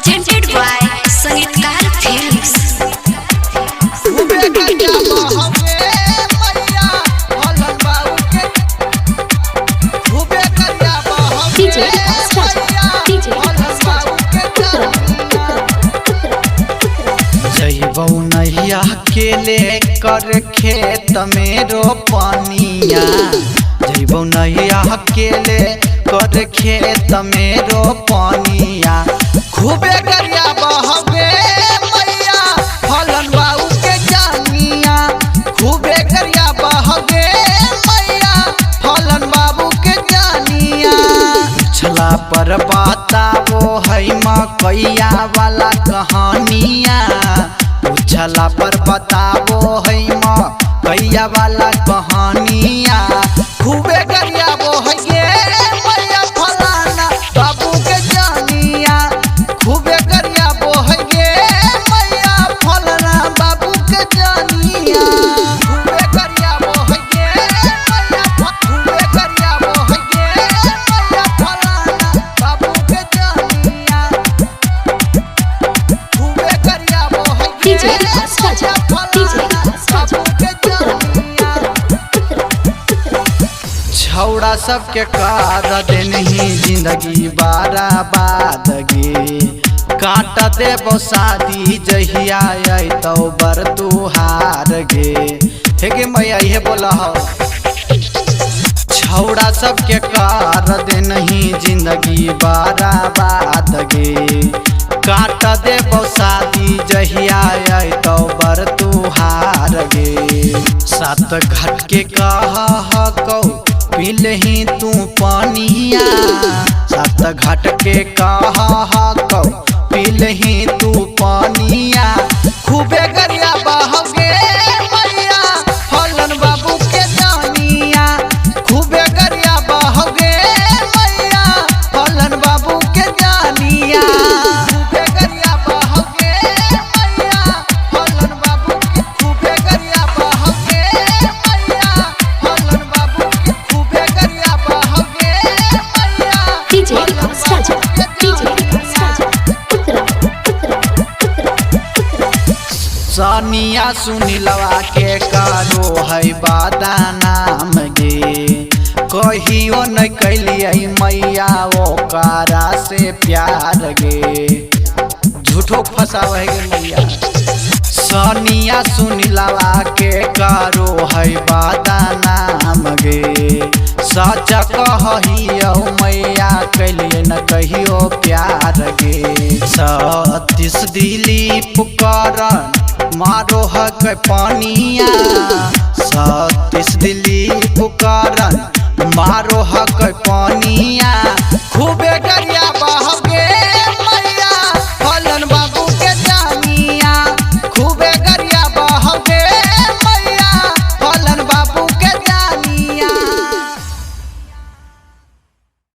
presented by Sangeetkar Films. जइबौ नैया अकेले कर खेत में रोपनिया। जइबौ नैया अकेले कर खेत में रोपनिया। खूबे गरिया बहबे मैया फलन बाऊ के जानिया। खूबे गरिया बहबे मैया फलन बाबू के जानिया। छला पर बताओ है मकैया वाला कहानिया। उछला पर बताओ है मकैया वाला कहानिया। खूबे गरिया बोहगे मैया फलाना बाबू के जानिया। खूबे गरिया बोहगे मैया फलाना बाबू के जानिया। खूबे गरिया बोहगे मैया खूबे गरिया बोहगे मैया फलाना बाबू के जानिया। खूबे गरिया बोहगे छौड़ा सबके कार देनही जिंदगी बाराबाद गे। काट देबो शादी जहिया तो बर तुहार गे। हे गे मैया ये बोला हो। छौड़ा सबके कार देनही जिंदगी बाराबाद गे। काट देबो शादी जहिया तो बर तुहार गे। सात घाट के कहा कौ पिलही तू पानिया। सात घाट के कहा कौ पिलही तू पानिया। खूबे गरिया बहगे मैया फलन बाबू के जानिया। खूबे गरिया बहगे मैया फलन बाबू के जानिया। खूबे गरिया बहगे मैया फलन बाबू के। खूबे गरिया बहगे मैया फलन बाबू के। खूबे गरिया बहगे मैया सानिया सुनीलवा के कारो है बादानाम गे। कहियो न कैलिए मैया ओकरा से प्यार गे। झूठो फसावे गे मैया। सानिया सुनीलवा के कारो है बादानाम गे। सच कहियो मैया कैलिए न कहियो प्यार गे। सतीश दिलीप करण मारो हक पानिया।